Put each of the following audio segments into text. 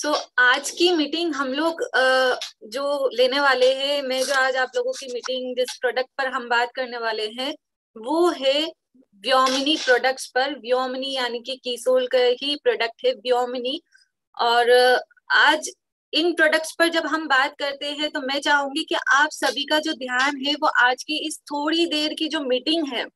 आज की मीटिंग हम लोग जो लेने वाले हैं, मैं जो आज आप लोगों की मीटिंग जिस प्रोडक्ट पर हम बात करने वाले हैं वो है व्योमिनी प्रोडक्ट्स पर। व्योमिनी यानी कि कीसोल का ही प्रोडक्ट है व्योमिनी। और आज इन प्रोडक्ट्स पर जब हम बात करते हैं तो मैं चाहूंगी कि आप सभी का जो ध्यान है वो आज की इस थोड़ी देर की जो मीटिंग है,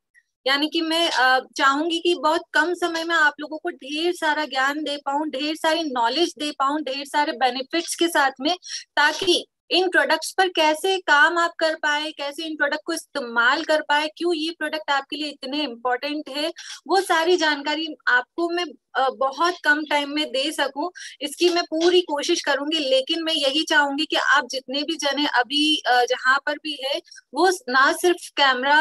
यानी कि मैं चाहूंगी कि बहुत कम समय में आप लोगों को ढेर सारा ज्ञान दे पाऊं, ढेर सारी नॉलेज दे पाऊं, ढेर सारे बेनिफिट्स के साथ में, ताकि इन प्रोडक्ट्स पर कैसे काम आप कर पाए, कैसे इन प्रोडक्ट को इस्तेमाल कर पाए, क्यों ये प्रोडक्ट आपके लिए इतने इम्पोर्टेंट है, वो सारी जानकारी आपको मैं बहुत कम टाइम में दे सकूं, इसकी मैं पूरी कोशिश करूंगी। लेकिन मैं यही चाहूंगी कि आप जितने भी जने अभी जहां पर भी है वो ना सिर्फ कैमरा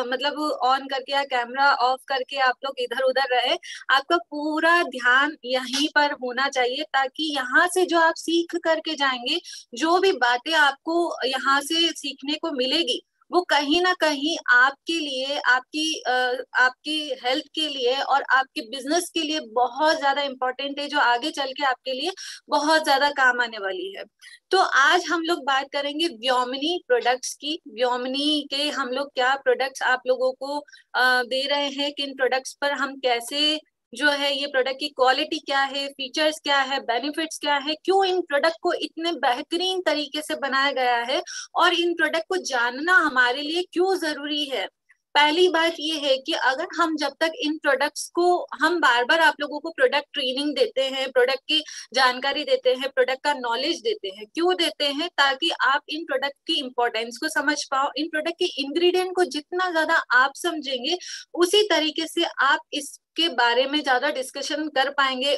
मतलब ऑन करके या कैमरा ऑफ करके आप लोग इधर उधर रहे, आपका पूरा ध्यान यहीं पर होना चाहिए, ताकि यहाँ से जो आप सीख करके जाएंगे, जो भी बातें आपको यहाँ से सीखने को मिलेगी, वो कहीं ना कहीं आपके लिए, आपकी हेल्थ के लिए और आपके बिजनेस के लिए बहुत ज्यादा इम्पोर्टेंट है, जो आगे चल के आपके लिए बहुत ज्यादा काम आने वाली है। तो आज हम लोग बात करेंगे व्योमिनी प्रोडक्ट्स की। व्योमिनी के हम लोग क्या प्रोडक्ट्स आप लोगों को दे रहे हैं, किन प्रोडक्ट्स पर हम कैसे जो है, ये प्रोडक्ट की क्वालिटी क्या है, फीचर्स क्या है, बेनिफिट्स क्या है, क्यों इन प्रोडक्ट को इतने बेहतरीन तरीके से बनाया गया है और इन प्रोडक्ट को जानना हमारे लिए क्यों जरूरी है। पहली बात ये है कि अगर हम जब तक इन प्रोडक्ट्स को, हम बार बार आप लोगों को प्रोडक्ट ट्रेनिंग देते हैं, प्रोडक्ट की जानकारी देते हैं, प्रोडक्ट का नॉलेज देते हैं, क्यों देते हैं? ताकि आप इन प्रोडक्ट की इंपॉर्टेंस को समझ पाओ। इन प्रोडक्ट के इंग्रेडिएंट को जितना ज्यादा आप समझेंगे, उसी तरीके से आप इसके बारे में ज्यादा डिस्कशन कर पाएंगे,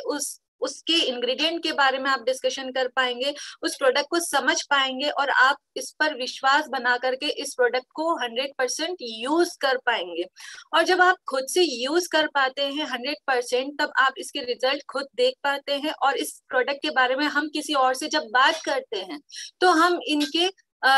उसके इंग्रेडिएंट के बारे में आप डिस्कशन कर पाएंगे, उस प्रोडक्ट को समझ पाएंगे और आप इस पर विश्वास बना करके इस प्रोडक्ट को 100% यूज कर पाएंगे। और जब आप खुद से यूज कर पाते हैं 100%, तब आप इसके रिजल्ट खुद देख पाते हैं। और इस प्रोडक्ट के बारे में हम किसी और से जब बात करते हैं तो हम इनके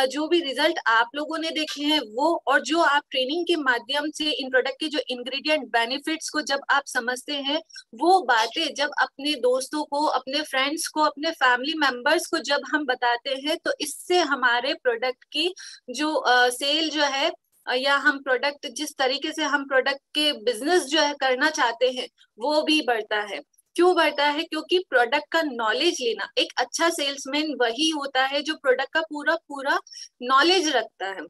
जो भी रिजल्ट आप लोगों ने देखे हैं वो, और जो आप ट्रेनिंग के माध्यम से इन प्रोडक्ट के जो इंग्रेडिएंट बेनिफिट्स को जब आप समझते हैं, वो बातें जब अपने दोस्तों को, अपने फ्रेंड्स को, अपने फैमिली मेंबर्स को जब हम बताते हैं, तो इससे हमारे प्रोडक्ट की जो सेल जो है, या हम प्रोडक्ट, जिस तरीके से हम प्रोडक्ट के बिजनेस जो है करना चाहते हैं, वो भी बढ़ता है। क्यों बढ़ता है? क्योंकि प्रोडक्ट का नॉलेज लेना, एक अच्छा सेल्समैन वही होता है जो प्रोडक्ट का पूरा पूरा नॉलेज रखता है।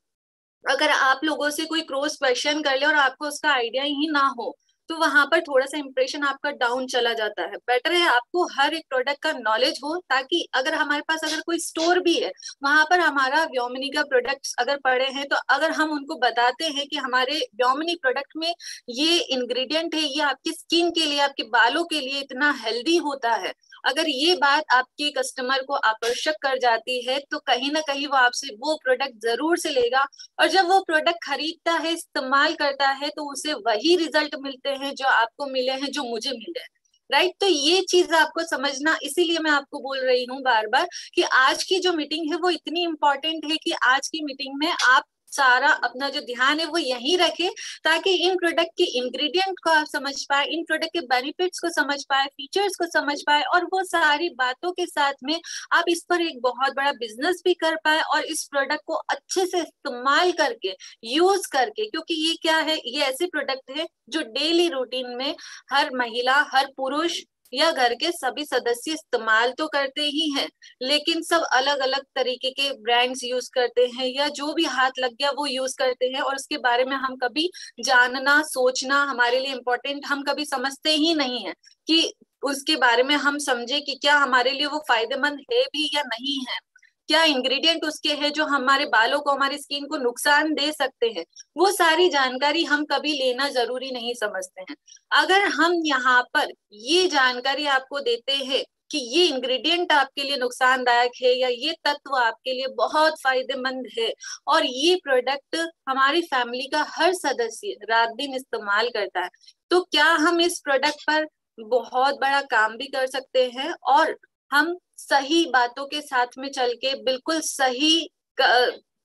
अगर आप लोगों से कोई क्रॉस क्वेश्चन कर ले और आपको उसका आइडिया ही ना हो, तो वहां पर थोड़ा सा इंप्रेशन आपका डाउन चला जाता है। बेटर है आपको हर एक प्रोडक्ट का नॉलेज हो, ताकि अगर हमारे पास अगर कोई स्टोर भी है, वहां पर हमारा व्योमिनी का प्रोडक्ट्स अगर पड़े हैं, तो अगर हम उनको बताते हैं कि हमारे व्योमिनी प्रोडक्ट में ये इंग्रेडिएंट है, ये आपकी स्किन के लिए, आपके बालों के लिए इतना हेल्दी होता है, अगर ये बात आपके कस्टमर को आकर्षक कर जाती है, तो कहीं ना कहीं वो आपसे वो प्रोडक्ट जरूर से लेगा। और जब वो प्रोडक्ट खरीदता है, इस्तेमाल करता है, तो उसे वही रिजल्ट मिलते हैं जो आपको मिले हैं, जो मुझे मिले हैं। राइट? तो ये चीज आपको समझना, इसीलिए मैं आपको बोल रही हूँ बार बार कि आज की जो मीटिंग है वो इतनी इंपॉर्टेंट है कि आज की मीटिंग में आप सारा अपना जो ध्यान है वो यहीं रखें, ताकि इन प्रोडक्ट के इंग्रेडिएंट को आप समझ पाए, इन प्रोडक्ट के बेनिफिट्स को समझ पाए, फीचर्स को समझ पाए, और वो सारी बातों के साथ में आप इस पर एक बहुत बड़ा बिजनेस भी कर पाए, और इस प्रोडक्ट को अच्छे से इस्तेमाल करके, यूज करके, क्योंकि ये क्या है, ये ऐसे प्रोडक्ट है जो डेली रूटीन में हर महिला, हर पुरुष या घर के सभी सदस्य इस्तेमाल तो करते ही हैं, लेकिन सब अलग अलग तरीके के ब्रांड्स यूज करते हैं, या जो भी हाथ लग गया वो यूज करते हैं, और उसके बारे में हम कभी जानना, सोचना हमारे लिए इम्पोर्टेंट, हम कभी समझते ही नहीं है कि उसके बारे में हम समझे कि क्या हमारे लिए वो फायदेमंद है भी या नहीं है, क्या इंग्रेडिएंट उसके हैं जो हमारे बालों को, हमारी स्किन को नुकसान दे सकते हैं। वो सारी जानकारी हम कभी लेना जरूरी नहीं समझते हैं। अगर हम यहाँ पर ये जानकारी आपको देते हैं कि ये इंग्रेडिएंट आपके लिए नुकसानदायक है, या ये तत्व आपके लिए बहुत फायदेमंद है, और ये प्रोडक्ट हमारी फैमिली का हर सदस्य रात दिन इस्तेमाल करता है, तो क्या हम इस प्रोडक्ट पर बहुत बड़ा काम भी कर सकते हैं, और हम सही बातों के साथ में चल के बिल्कुल सही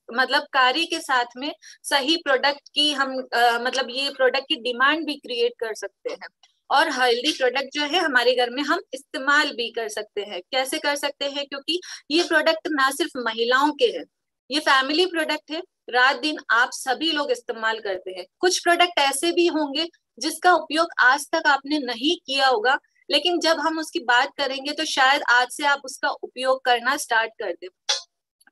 मतलब कार्य के साथ में सही प्रोडक्ट की हम मतलब ये प्रोडक्ट की डिमांड भी क्रिएट कर सकते हैं। और हेल्दी प्रोडक्ट जो है हमारे घर में हम इस्तेमाल भी कर सकते हैं। कैसे कर सकते हैं? क्योंकि ये प्रोडक्ट ना सिर्फ महिलाओं के हैं, ये फैमिली प्रोडक्ट है, रात दिन आप सभी लोग इस्तेमाल करते हैं। कुछ प्रोडक्ट ऐसे भी होंगे जिसका उपयोग आज तक आपने नहीं किया होगा, लेकिन जब हम उसकी बात करेंगे तो शायद आज से आप उसका उपयोग करना स्टार्ट कर दें।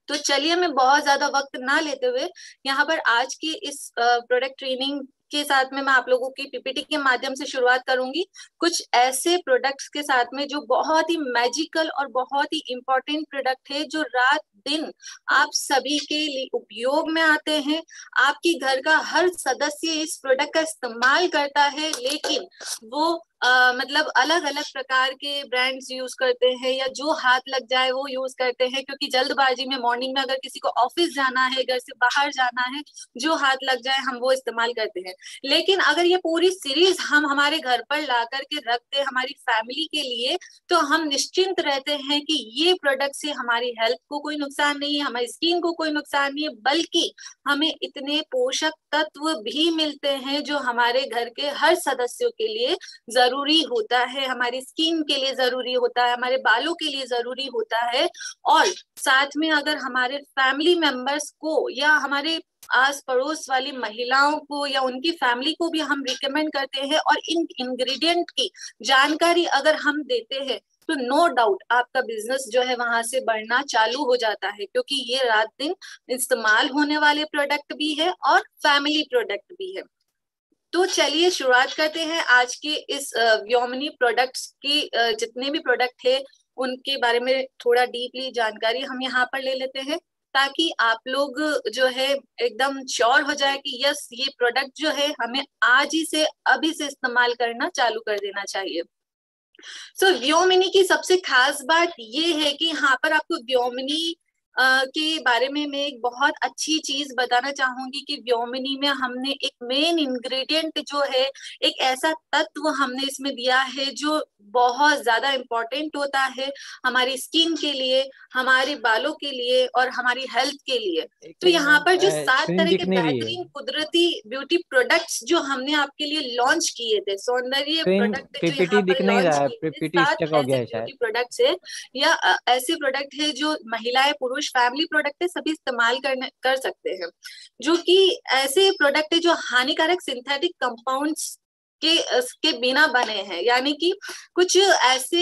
तो चलिए, मैं बहुत ज्यादा वक्त ना लेते हुए यहाँ पर आज की इस प्रोडक्ट ट्रेनिंग के साथ में मैं आप लोगों की पीपीटी के माध्यम से शुरुआत करूंगी, कुछ ऐसे प्रोडक्ट्स के साथ में जो बहुत ही मैजिकल और बहुत ही इंपॉर्टेंट प्रोडक्ट है, जो रात दिन आप सभी के लिए उपयोग में आते हैं। आपकी घर का हर सदस्य इस प्रोडक्ट का इस्तेमाल करता है, लेकिन वो मतलब अलग अलग प्रकार के ब्रांड्स यूज करते हैं, या जो हाथ लग जाए वो यूज करते हैं, क्योंकि जल्दबाजी में मॉर्निंग में अगर किसी को ऑफिस जाना है, घर से बाहर जाना है, जो हाथ लग जाए हम वो इस्तेमाल करते हैं। लेकिन अगर ये पूरी सीरीज हम हमारे घर पर ला करके रखते हैं हमारी फैमिली के लिए, तो हम निश्चिंत रहते हैं कि ये प्रोडक्ट से हमारी हेल्थ को कोई नुकसान नहीं है, हमारी स्किन को कोई नुकसान नहीं है, बल्कि हमें इतने पोषक तत्व भी मिलते हैं जो हमारे घर के हर सदस्यों के लिए जरूरी होता है, हमारी स्किन के लिए जरूरी होता है, हमारे बालों के लिए जरूरी होता है। और साथ में अगर हमारे फैमिली मेंबर्स को या हमारे आस पड़ोस वाली महिलाओं को या उनकी फैमिली को भी हम रिकमेंड करते हैं और इन इंग्रेडिएंट की जानकारी अगर हम देते हैं, तो नो डाउट आपका बिजनेस जो है वहां से बढ़ना चालू हो जाता है, क्योंकि ये रात दिन इस्तेमाल होने वाले प्रोडक्ट भी है और फैमिली प्रोडक्ट भी है। तो चलिए शुरुआत करते हैं आज के इस व्योमिनी प्रोडक्ट्स की। जितने भी प्रोडक्ट है उनके बारे में थोड़ा डीपली जानकारी हम यहाँ पर ले लेते हैं, ताकि आप लोग जो है एकदम श्योर हो जाए कि यस, ये प्रोडक्ट जो है हमें आज ही से अभी से इस्तेमाल करना चालू कर देना चाहिए। व्योमिनी की सबसे खास बात ये है कि यहाँ पर आपको व्योमिनी के बारे में मैं एक बहुत अच्छी चीज बताना चाहूंगी कि व्योमिनी में हमने एक मेन इंग्रेडिएंट जो है, एक ऐसा तत्व हमने इसमें दिया है जो बहुत ज्यादा इम्पोर्टेंट होता है हमारी स्किन के लिए, हमारे बालों के लिए और हमारी हेल्थ के लिए। तो यहाँ पर जो 7 तरह के बेहतरीन कुदरती ब्यूटी प्रोडक्ट्स जो हमने आपके लिए लॉन्च किए थे, सौंदर्य प्रोडक्ट जो यहाँ पर लॉन्च किए थे, 7 ऐसे ब्यूटी प्रोडक्ट्स है या ऐसे प्रोडक्ट है जो महिलाएं पुरुष फैमिली प्रोडक्ट है सभी इस्तेमाल कर सकते हैं, जो कि ऐसे प्रोडक्ट है जो हानिकारक सिंथेटिक कंपाउंड्स के बिना बने हैं। यानी कि कुछ ऐसे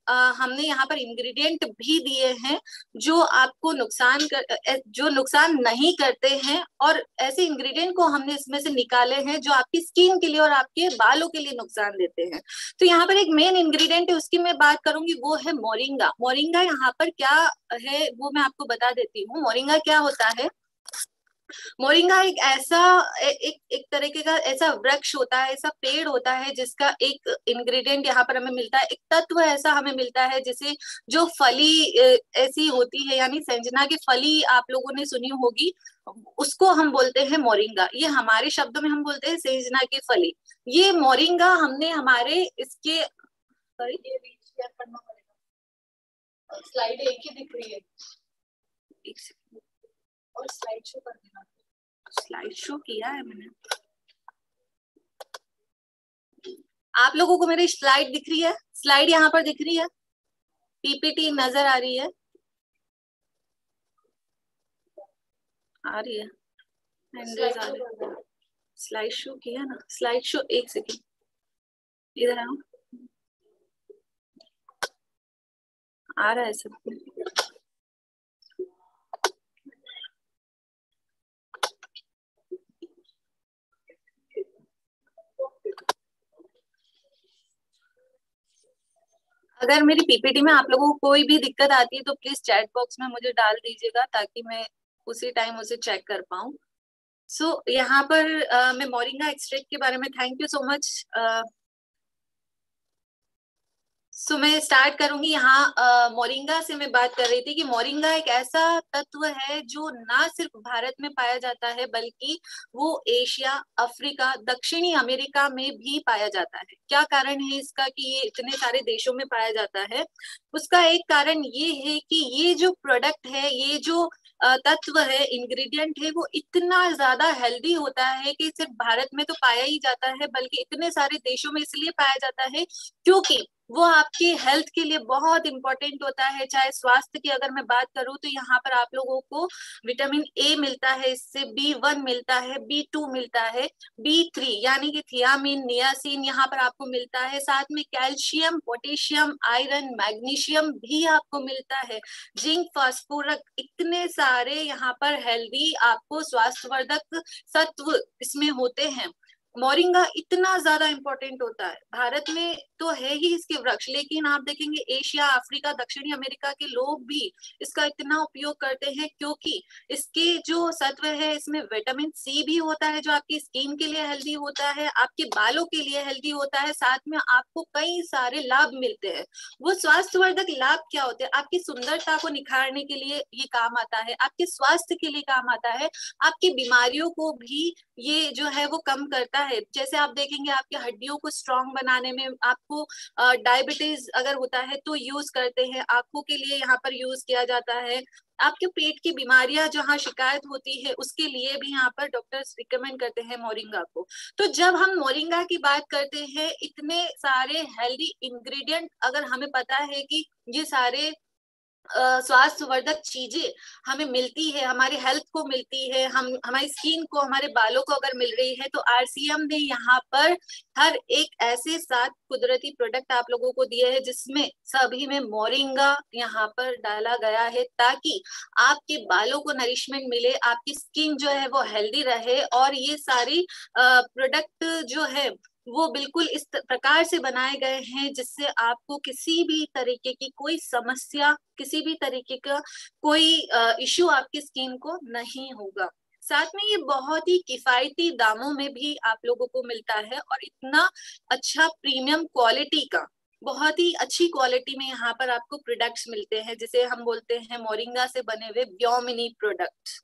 हमने यहाँ पर इंग्रेडिएंट भी दिए हैं जो आपको जो नुकसान नहीं करते हैं, और ऐसे इंग्रेडिएंट को हमने इसमें से निकाले हैं जो आपकी स्किन के लिए और आपके बालों के लिए नुकसान देते हैं। तो यहाँ पर एक मेन इंग्रेडिएंट है, उसकी मैं बात करूंगी, वो है मोरिंगा। मोरिंगा यहाँ पर क्या है वो मैं आपको बता देती हूँ। मोरिंगा क्या होता है? मोरिंगा एक ऐसा एक तरीके का ऐसा वृक्ष होता है, ऐसा पेड़ होता है जिसका एक इंग्रेडिएंट यहाँ पर हमें मिलता है, एक तत्व ऐसा हमें मिलता है जिसे जो फली ऐसी होती है, यानी संजना की फली आप लोगों ने सुनी होगी, उसको हम बोलते हैं मोरिंगा। ये हमारे शब्दों में हम बोलते हैं संजना की फली। ये मोरिंगा हमने हमारे इसके सॉरी ये शेयर करना पड़ेगा, स्लाइड एक ही दिख रही है, एक सेकंड और स्लाइड शो कर देना। स्लाइड शो किया है मैंने, आप लोगों को मेरी स्लाइड दिख रही है? स्लाइड यहाँ पर दिख रही है, पीपीटी नजर आ रही है? आ रही है? स्लाइड शो किया ना, स्लाइड शो, एक सेकेंड इधर आओ, आ रहा है सब। अगर मेरी पीपीटी में आप लोगों को कोई भी दिक्कत आती है तो प्लीज चैट बॉक्स में मुझे डाल दीजिएगा, ताकि मैं उसी टाइम उसे चेक कर पाऊँ। यहाँ पर मैं मोरिंगा एक्सट्रैक्ट के बारे में, थैंक यू सो मच। मैं स्टार्ट करूंगी। यहाँ मोरिंगा से मैं बात कर रही थी कि मोरिंगा एक ऐसा तत्व है जो ना सिर्फ भारत में पाया जाता है, बल्कि वो एशिया, अफ्रीका, दक्षिणी अमेरिका में भी पाया जाता है। क्या कारण है इसका कि ये इतने सारे देशों में पाया जाता है? उसका एक कारण ये है कि ये जो प्रोडक्ट है, ये जो तत्व है, इंग्रेडिएंट है, वो इतना ज्यादा हेल्दी होता है कि सिर्फ भारत में तो पाया ही जाता है, बल्कि इतने सारे देशों में इसलिए पाया जाता है क्योंकि वो आपके हेल्थ के लिए बहुत इंपॉर्टेंट होता है। चाहे स्वास्थ्य की अगर मैं बात करूं तो यहाँ पर आप लोगों को विटामिन ए मिलता है, इससे B1 मिलता है, B2 मिलता है, B3 यानी कि थियामिन, नियासिन यहाँ पर आपको मिलता है, साथ में कैल्शियम, पोटेशियम, आयरन, मैग्नीशियम भी आपको मिलता है, जिंक, फास्फोरस, इतने सारे यहाँ पर हेल्दी आपको स्वास्थ्यवर्धक सत्व इसमें होते हैं। मोरिंगा इतना ज्यादा इंपॉर्टेंट होता है। भारत में तो है ही इसके वृक्ष, लेकिन आप देखेंगे एशिया, अफ्रीका, दक्षिणी अमेरिका के लोग भी इसका इतना उपयोग करते हैं क्योंकि इसके जो सत्व है, इसमें विटामिन सी भी होता है जो आपकी स्किन के लिए हेल्दी होता है, आपके बालों के लिए हेल्दी होता है, साथ में आपको कई सारे लाभ मिलते हैं। वो स्वास्थ्यवर्धक लाभ क्या होते हैं? आपकी सुंदरता को निखारने के लिए ये काम आता है, आपके स्वास्थ्य के लिए काम आता है, आपकी बीमारियों को भी ये जो है वो कम करता है। जैसे आप देखेंगे आपकी हड्डियों को स्ट्रांग बनाने में, आपको डायबिटीज अगर होता है तो यूज करते हैं, आंखों के लिए यहाँ पर यूज किया जाता है, आपके पेट की बीमारियां जहाँ शिकायत होती है उसके लिए भी यहाँ पर डॉक्टर्स रिकमेंड करते हैं मोरिंगा को। तो जब हम मोरिंगा की बात करते हैं, इतने सारे हेल्दी इंग्रेडिएंट अगर हमें पता है कि ये सारे स्वास्थ्यवर्धक चीजें हमें मिलती है, हमारी हेल्थ को मिलती है, हम हमारी स्किन को, हमारे बालों को अगर मिल रही है, तो आरसीएम ने यहाँ पर हर एक ऐसे 7 कुदरती प्रोडक्ट आप लोगों को दिए हैं जिसमें सभी में मोरिंगा यहाँ पर डाला गया है, ताकि आपके बालों को नरिशमेंट मिले, आपकी स्किन जो है वो हेल्दी रहे। और ये सारी प्रोडक्ट जो है वो बिल्कुल इस प्रकार से बनाए गए हैं जिससे आपको किसी भी तरीके की कोई समस्या, किसी भी तरीके का कोई इश्यू आपकी स्किन को नहीं होगा। साथ में ये बहुत ही किफायती दामों में भी आप लोगों को मिलता है और इतना अच्छा प्रीमियम क्वालिटी का, बहुत ही अच्छी क्वालिटी में यहाँ पर आपको प्रोडक्ट्स मिलते हैं, जिसे हम बोलते हैं मोरिंगा से बने हुए व्योमिनी प्रोडक्ट्स।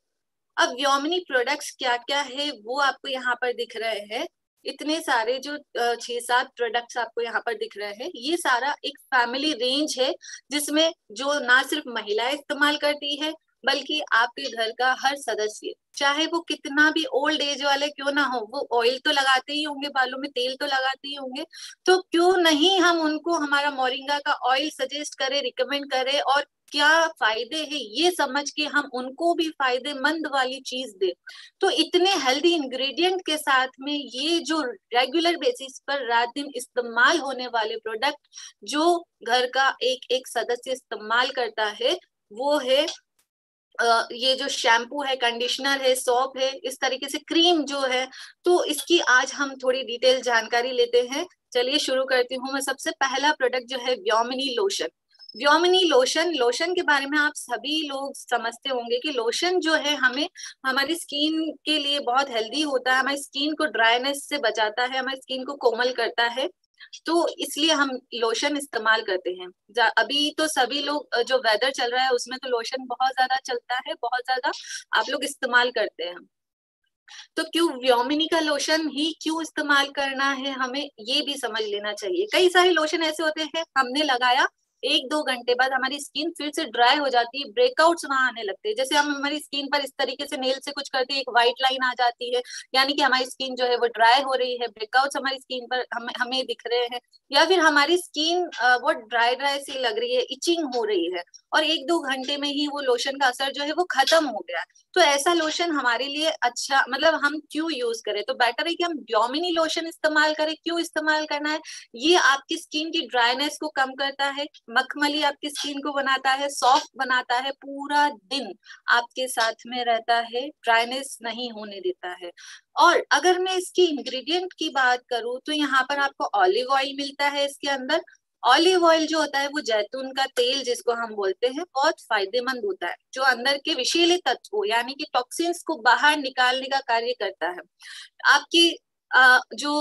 अब व्योमिनी प्रोडक्ट्स क्या क्या है वो आपको यहाँ पर दिख रहे हैं। इतने सारे जो 6-7 प्रोडक्ट्स आपको यहाँ पर दिख रहे हैं, ये सारा एक फैमिली रेंज है जिसमें जो ना सिर्फ महिलाएं इस्तेमाल करती है बल्कि आपके घर का हर सदस्य, चाहे वो कितना भी ओल्ड एज वाले क्यों ना हो, वो ऑयल तो लगाते ही होंगे, बालों में तेल तो लगाते ही होंगे, तो क्यों नहीं हम उनको हमारा मोरिंगा का ऑयल सजेस्ट करें, रिकमेंड करें, और क्या फायदे हैं ये समझ के हम उनको भी फायदेमंद वाली चीज दे। तो इतने हेल्दी इंग्रेडिएंट के साथ में ये जो रेगुलर बेसिस पर रात दिन इस्तेमाल होने वाले प्रोडक्ट जो घर का एक एक सदस्य इस्तेमाल करता है, वो है ये जो शैम्पू है, कंडीशनर है, सोप है, इस तरीके से क्रीम जो है। तो इसकी आज हम थोड़ी डिटेल जानकारी लेते हैं। चलिए शुरू करती हूँ मैं। सबसे पहला प्रोडक्ट जो है व्योमिनी लोशन। व्योमिनी लोशन, लोशन के बारे में आप सभी लोग समझते होंगे कि लोशन जो है हमें हमारी स्किन के लिए बहुत हेल्दी होता है, हमारी स्किन को ड्राइनेस से बचाता है, हमारी स्किन को कोमल करता है, तो इसलिए हम लोशन इस्तेमाल करते हैं। अभी तो सभी लोग, जो वेदर चल रहा है उसमें तो लोशन बहुत ज्यादा चलता है, बहुत ज्यादा आप लोग इस्तेमाल करते हैं। तो क्यों व्योमिनी का लोशन ही क्यों इस्तेमाल करना है, हमें ये भी समझ लेना चाहिए। कई सारे लोशन ऐसे होते हैं, हमने लगाया 1-2 घंटे बाद हमारी स्किन फिर से ड्राई हो जाती है, ब्रेकआउट्स वहां आने लगते हैं। जैसे हम हमारी स्किन पर इस तरीके से नेल से कुछ करते हैं, एक व्हाइट लाइन आ जाती है, यानी कि हमारी स्किन जो है वो ड्राई हो रही है, ब्रेकआउट्स हमारी स्किन पर हमें दिख रहे हैं, या फिर हमारी स्किन वो ड्राई ड्राई सी लग रही है, इचिंग हो रही है, और 1-2 घंटे में ही वो लोशन का असर जो है वो खत्म हो गया। तो ऐसा लोशन हमारे लिए अच्छा, मतलब हम क्यों यूज करें, तो बेटर है कि हम व्योमिनी लोशन इस्तेमाल करें। क्यों इस्तेमाल करना है, ये आपकी स्किन की ड्राइनेस को कम करता है, मखमली आपकी स्किन को बनाता है, सॉफ्ट बनाता है, पूरा दिन आपके साथ में रहता है, ड्राइनेस नहीं होने देता है। और अगर मैं इसकी इंग्रेडिएंट की बात करूं तो यहाँ पर आपको ऑलिव ऑयल मिलता है इसके अंदर। ऑलिव ऑयल जो होता है वो जैतून का तेल जिसको हम बोलते हैं, बहुत फायदेमंद होता है, जो अंदर के विषैले तत्वों यानी कि टॉक्सिन्स को बाहर निकालने का कार्य करता है। आपकी जो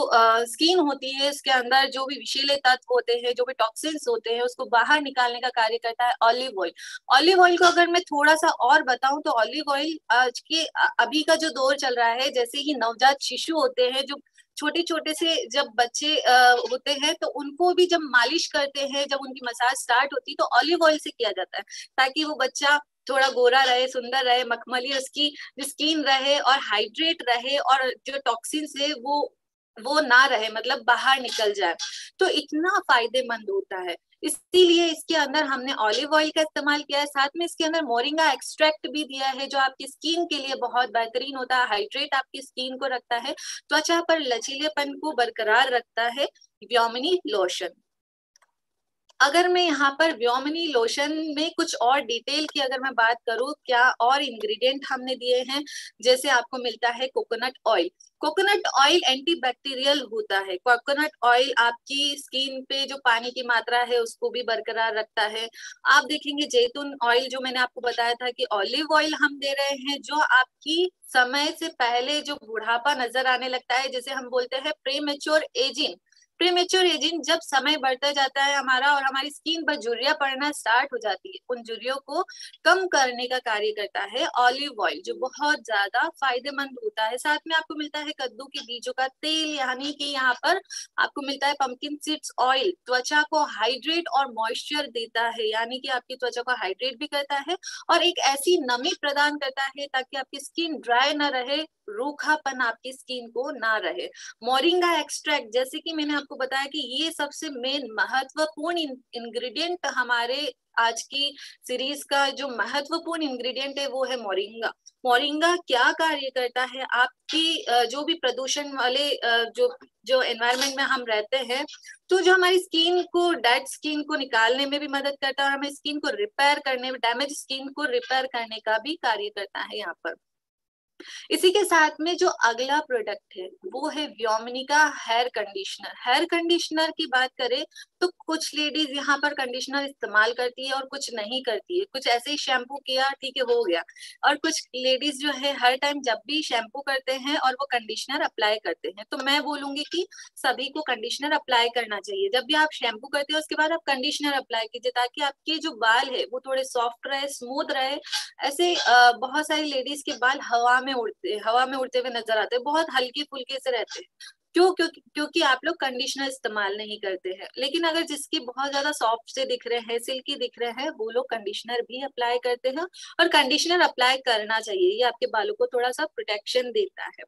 स्किन होती है इसके अंदर जो भी विषैले तत्व होते हैं, जो भी टॉक्सिन्स होते हैं, उसको बाहर निकालने का कार्य करता है ऑलिव ऑयल। ऑलिव ऑयल को अगर मैं थोड़ा सा और बताऊं तो ऑलिव ऑयल आज के अभी का जो दौर चल रहा है, जैसे ही नवजात शिशु होते हैं, जो छोटे छोटे से जब बच्चे होते हैं तो उनको भी जब मालिश करते हैं, जब उनकी मसाज स्टार्ट होती है तो ऑलिव ऑयल से किया जाता है, ताकि वो बच्चा थोड़ा गोरा रहे, सुंदर रहे, मखमली उसकी स्किन रहे और हाइड्रेट रहे, और जो टॉक्सिन्स है वो ना रहे, मतलब बाहर निकल जाए। तो इतना फायदेमंद होता है, इसीलिए इसके अंदर हमने ऑलिव ऑयल का इस्तेमाल किया है। साथ में इसके अंदर मोरिंगा एक्सट्रैक्ट भी दिया है, जो आपकी स्किन के लिए बहुत बेहतरीन होता है, हाइड्रेट आपकी स्किन को रखता है, त्वचा पर लचीलेपन को बरकरार रखता है। व्योमिनी लोशन, अगर मैं यहाँ पर व्योमिनी लोशन में कुछ और डिटेल की अगर मैं बात करूँ, क्या और इंग्रेडिएंट हमने दिए हैं, जैसे आपको मिलता है coconut oil. Coconut oil antibacterial होता है। कोकोनट ऑयल आपकी स्किन पे जो पानी की मात्रा है उसको भी बरकरार रखता है। आप देखेंगे जैतून ऑयल, जो मैंने आपको बताया था कि ऑलिव ऑयल हम दे रहे हैं, जो आपकी समय से पहले जो बुढ़ापा नजर आने लगता है, जैसे हम बोलते हैं प्रीमेच्योर एजिंग। प्रीमेच्योर एजिंग, जब समय बढ़ता जाता है हमारा और हमारी स्किन पर झुर्रियां पड़ना स्टार्ट हो जाती है, उन झुर्रियों को कम करने का कार्य करता है ऑलिव ऑयल, जो बहुत ज्यादा फायदेमंद होता है। साथ में आपको मिलता है कद्दू के बीजों का तेल, यानी कि यहाँ पर आपको मिलता है पंपकिन सीड्स ऑयल, त्वचा को हाइड्रेट और मॉइस्चर देता है, यानी कि आपकी त्वचा को हाइड्रेट भी करता है और एक ऐसी नमी प्रदान करता है ताकि आपकी स्किन ड्राई ना रहे, रूखापन आपकी स्किन को ना रहे। मोरिंगा एक्सट्रैक्ट, जैसे कि मैंने आपको बताया कि ये सबसे मेन महत्वपूर्ण इंग्रेडिएंट हमारे आज की सीरीज का जो महत्वपूर्ण इंग्रेडिएंट है वो है मोरिंगा। मोरिंगा क्या कार्य करता है, आपकी जो भी प्रदूषण वाले जो जो एनवायरनमेंट में हम रहते हैं, तो जो हमारी स्किन को, डेड स्किन को निकालने में भी मदद करता है, हमें स्किन को रिपेयर करने में, डैमेज स्किन को रिपेयर करने का भी कार्य करता है यहाँ पर। इसी के साथ में जो अगला प्रोडक्ट है वो है व्योमिनिका हेयर कंडीशनर। हेयर कंडीशनर की बात करें तो कुछ लेडीज यहाँ पर कंडीशनर इस्तेमाल करती है और कुछ नहीं करती है, कुछ ऐसे ही शैम्पू किया ठीक है हो गया, और कुछ लेडीज जो है हर टाइम जब भी शैम्पू करते हैं और वो कंडीशनर अप्लाई करते हैं, तो मैं बोलूंगी कि सभी को कंडीशनर अप्लाई करना चाहिए। जब भी आप शैम्पू करते हो उसके बाद आप कंडीशनर अप्लाई कीजिए, ताकि आपके जो बाल है वो थोड़े सॉफ्ट रहे, स्मूथ रहे। ऐसे बहुत सारी लेडीज के बाल हवा में उड़ते हुए नजर आते हैं, बहुत हल्के फुल्के से रहते हैं। क्योंकि आप लोग कंडीशनर इस्तेमाल नहीं करते हैं। लेकिन अगर जिसकी बहुत ज्यादा सॉफ्ट से दिख रहे हैं, सिल्की दिख रहे हैं, वो लोग कंडीशनर भी अप्लाई करते हैं, और कंडीशनर अप्लाई करना चाहिए, ये आपके बालों को थोड़ा सा प्रोटेक्शन देता है।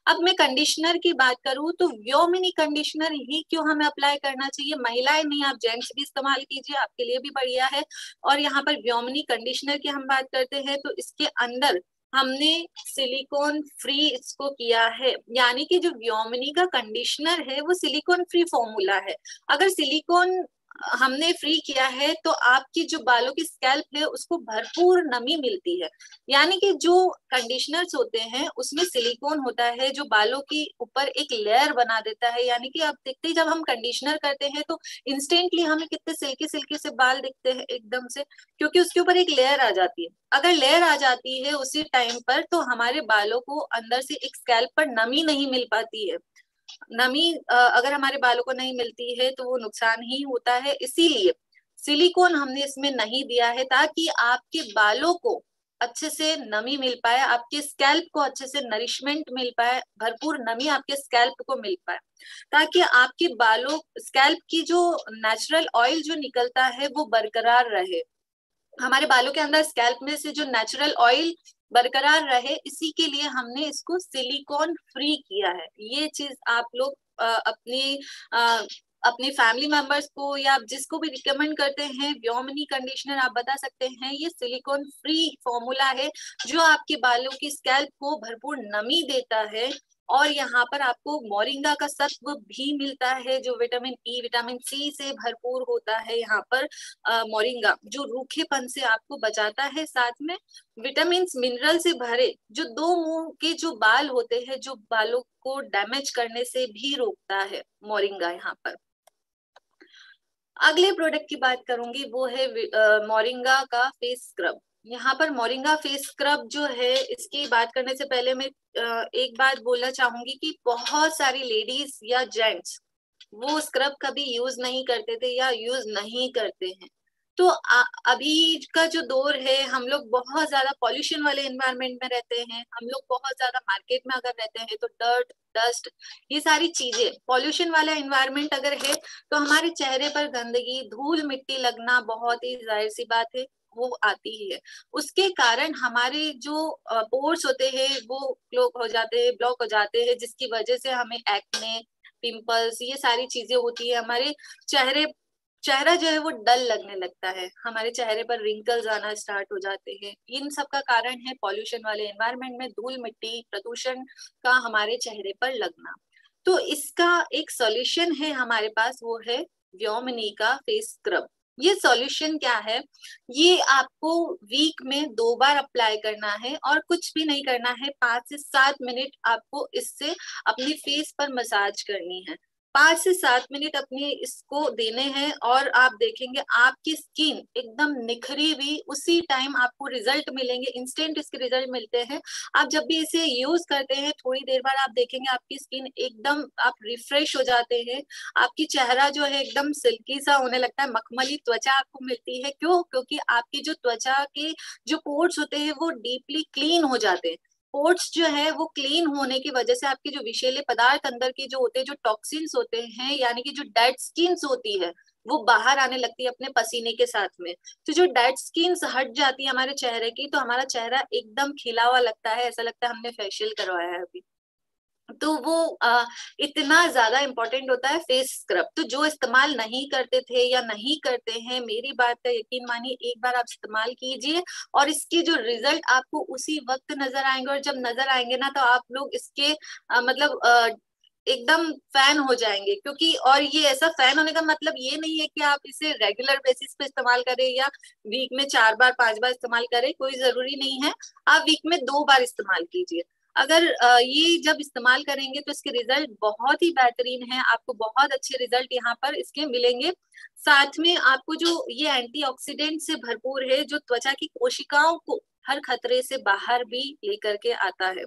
अब मैं कंडीशनर की बात करूं तो व्योमिनी कंडीशनर ही क्यों हमें अप्लाई करना चाहिए, महिलाएं नहीं आप जेंट्स भी इस्तेमाल कीजिए, आपके लिए भी बढ़िया है। और यहाँ पर व्योमिनी कंडीशनर की हम बात करते हैं तो इसके अंदर हमने सिलिकॉन फ्री इसको किया है, यानी कि जो व्योमिनी का कंडीशनर है वो सिलिकॉन फ्री फॉर्मूला है। अगर सिलिकॉन हमने फ्री किया है तो आपकी जो बालों की स्कैल्प है उसको भरपूर नमी मिलती है, यानी कि जो कंडीशनर्स होते हैं उसमें सिलिकॉन होता है जो बालों की ऊपर एक लेयर बना देता है, यानी कि आप देखते ही जब हम कंडीशनर करते हैं तो इंस्टेंटली हमें कितने सिल्की सिल्की से बाल दिखते हैं एकदम से, क्योंकि उसके ऊपर एक लेयर आ जाती है। अगर लेयर आ जाती है उसी टाइम पर तो हमारे बालों को अंदर से एक स्कैल्प पर नमी नहीं मिल पाती है। नमी अगर हमारे बालों को नहीं मिलती है तो वो नुकसान ही होता है। इसीलिए सिलिकॉन हमने इसमें नहीं दिया है, ताकि आपके बालों को अच्छे से नमी मिल पाए, आपके स्कैल्प को अच्छे से नरिशमेंट मिल पाए, भरपूर नमी आपके स्कैल्प को मिल पाए, ताकि आपके बालों, स्कैल्प की जो नेचुरल ऑयल जो निकलता है वो बरकरार रहे। हमारे बालों के अंदर स्कैल्प में से जो नेचुरल ऑयल बरकरार रहे, इसी के लिए हमने इसको सिलिकॉन फ्री किया है। ये चीज आप लोग अपनी फैमिली मेंबर्स को या आप जिसको भी रिकमेंड करते हैं व्योमिनी कंडीशनर, आप बता सकते हैं ये सिलिकॉन फ्री फॉर्मूला है, जो आपके बालों की स्कैल्प को भरपूर नमी देता है। और यहाँ पर आपको मोरिंगा का सत्व भी मिलता है, जो विटामिन ई, विटामिन सी से भरपूर होता है। यहाँ पर मोरिंगा जो रूखेपन से आपको बचाता है, साथ में विटामिन मिनरल से भरे जो दो मुंह के जो बाल होते हैं, जो बालों को डैमेज करने से भी रोकता है मोरिंगा। यहाँ पर अगले प्रोडक्ट की बात करूंगी, वो है मोरिंगा का फेस स्क्रब। यहाँ पर मोरिंगा फेस स्क्रब जो है, इसकी बात करने से पहले मैं एक बात बोलना चाहूंगी कि बहुत सारी लेडीज या जेंट्स वो स्क्रब कभी यूज नहीं करते थे या यूज नहीं करते हैं। तो अभी का जो दौर है, हम लोग बहुत ज्यादा पॉल्यूशन वाले एनवायरनमेंट में रहते हैं, हम लोग बहुत ज्यादा मार्केट में अगर रहते हैं तो डर्ट, डस्ट, ये सारी चीजें, पॉल्यूशन वाला एनवायरनमेंट अगर है तो हमारे चेहरे पर गंदगी, धूल मिट्टी लगना बहुत ही जाहिर सी बात है, वो आती ही है। उसके कारण हमारे जो पोर्स होते हैं वो क्लोग हो जाते हैं, ब्लॉक हो जाते हैं, जिसकी वजह से हमें एक्ने, पिंपल्स, ये सारी चीजें होती है। हमारे चेहरा जो है वो डल लगने लगता है, हमारे चेहरे पर रिंकल्स आना स्टार्ट हो जाते हैं। इन सब का कारण है पॉल्यूशन वाले एनवायरनमेंट में धूल मिट्टी, प्रदूषण का हमारे चेहरे पर लगना। तो इसका एक सॉल्यूशन है हमारे पास, वो है व्योमिनी का फेस स्क्रब। ये सॉल्यूशन क्या है? ये आपको वीक में 2 बार अप्लाई करना है और कुछ भी नहीं करना है। 5 से 7 मिनट आपको इससे अपने फेस पर मसाज करनी है। 5 से 7 मिनट अपने इसको देने हैं और आप देखेंगे आपकी स्किन एकदम निखरी हुई, उसी टाइम आपको रिजल्ट मिलेंगे, इंस्टेंट इसके रिजल्ट मिलते हैं। आप जब भी इसे यूज करते हैं थोड़ी देर बाद आप देखेंगे आपकी स्किन एकदम, आप रिफ्रेश हो जाते हैं, आपकी चेहरा जो है एकदम सिल्की सा होने लगता है, मखमली त्वचा आपको मिलती है। क्यों? क्योंकि आपकी जो त्वचा के जो पोर्स होते हैं वो डीपली क्लीन हो जाते हैं। पोर्स जो है वो क्लीन होने की वजह से आपके जो विषैले पदार्थ अंदर के जो होते हैं, जो टॉक्सिन्स होते हैं, यानी कि जो डेड स्किन्स होती है, वो बाहर आने लगती है अपने पसीने के साथ में। तो जो डेड स्किन्स हट जाती है हमारे चेहरे की, तो हमारा चेहरा एकदम खिला हुआ लगता है, ऐसा लगता है हमने फेशियल करवाया है अभी। तो वो इतना ज्यादा इम्पोर्टेंट होता है फेस स्क्रब। तो जो इस्तेमाल नहीं करते थे या नहीं करते हैं, मेरी बात का यकीन मानिए, एक बार आप इस्तेमाल कीजिए और इसके जो रिजल्ट आपको उसी वक्त नजर आएंगे। और जब नजर आएंगे ना, तो आप लोग इसके मतलब एकदम फैन हो जाएंगे। क्योंकि और ये ऐसा फैन होने का मतलब ये नहीं है कि आप इसे रेगुलर बेसिस पे इस्तेमाल करें या वीक में 4 बार 5 बार इस्तेमाल करें, कोई जरूरी नहीं है। आप वीक में 2 बार इस्तेमाल कीजिए। अगर ये जब इस्तेमाल करेंगे तो इसके रिजल्ट बहुत ही बेहतरीन है, आपको बहुत अच्छे रिजल्ट यहाँ पर इसके मिलेंगे। साथ में आपको जो ये एंटीऑक्सीडेंट से भरपूर है, जो त्वचा की कोशिकाओं को हर खतरे से बाहर भी लेकर के आता है।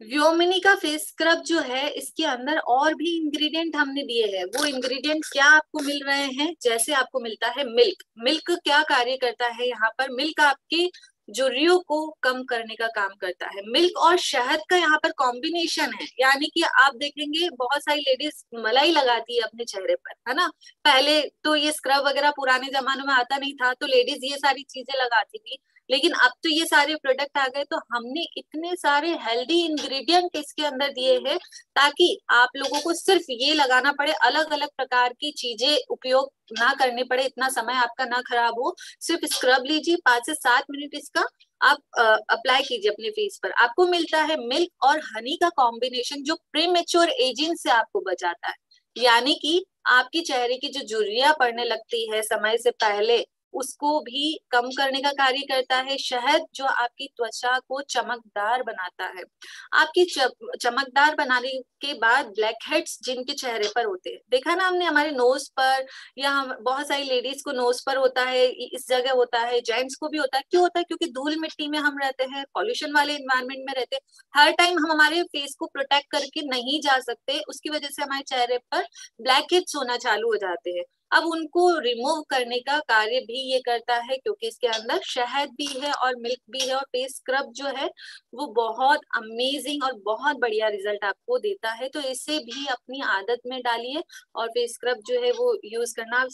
व्योमिनी का फेस स्क्रब जो है, इसके अंदर और भी इंग्रेडिएंट हमने दिए हैं। वो इंग्रेडिएंट क्या आपको मिल रहे हैं? जैसे आपको मिलता है मिल्क। मिल्क क्या कार्य करता है यहाँ पर? मिल्क आपकी झुर्रियों को कम करने का काम करता है। मिल्क और शहद का यहाँ पर कॉम्बिनेशन है, यानी कि आप देखेंगे बहुत सारी लेडीज मलाई लगाती है अपने चेहरे पर, है ना। पहले तो ये स्क्रब वगैरह पुराने जमानों में आता नहीं था, तो लेडीज ये सारी चीजें लगाती थी। लेकिन अब तो ये सारे प्रोडक्ट आ गए, तो हमने इतने सारे हेल्दी इंग्रेडिएंट इसके अंदर दिए हैं ताकि आप लोगों को सिर्फ ये लगाना पड़े, अलग अलग प्रकार की चीजें उपयोग ना करने पड़े, इतना समय आपका ना खराब हो। सिर्फ स्क्रब लीजिए, 5 से 7 मिनट इसका आप अप्लाई कीजिए अपने फेस पर। आपको मिलता है मिल्क और हनी का कॉम्बिनेशन, जो प्रीमेच्योर एजिंग से आपको बचाता है। यानी कि आपकी चेहरे की जो झुर्रियां पड़ने लगती है समय से पहले, उसको भी कम करने का कार्य करता है। शहद जो आपकी त्वचा को चमकदार बनाता है। आपकी चमकदार बनाने के बाद ब्लैक हेड्स जिनके चेहरे पर होते हैं, देखा ना हमने, हमारे नोज पर या बहुत सारी लेडीज को नोज पर होता है, इस जगह होता है, जेंट्स को भी होता है। क्यों होता है? क्योंकि धूल मिट्टी में हम रहते हैं, पॉल्यूशन वाले एनवायरनमेंट में रहते हैं। हर टाइम हम हमारे फेस को प्रोटेक्ट करके नहीं जा सकते, उसकी वजह से हमारे चेहरे पर ब्लैक हेड्स होना चालू हो जाते हैं। अब उनको रिमूव करने का कार्य भी ये करता है, क्योंकि इसके अंदर शहद भी है और मिल्क भी है। और फेस स्क्रब जो है वो बहुत अमेजिंग और बहुत बढ़िया रिजल्ट आपको देता है। तो इसे भी अपनी आदत में डालिए और फेस स्क्रब जो है वो यूज करना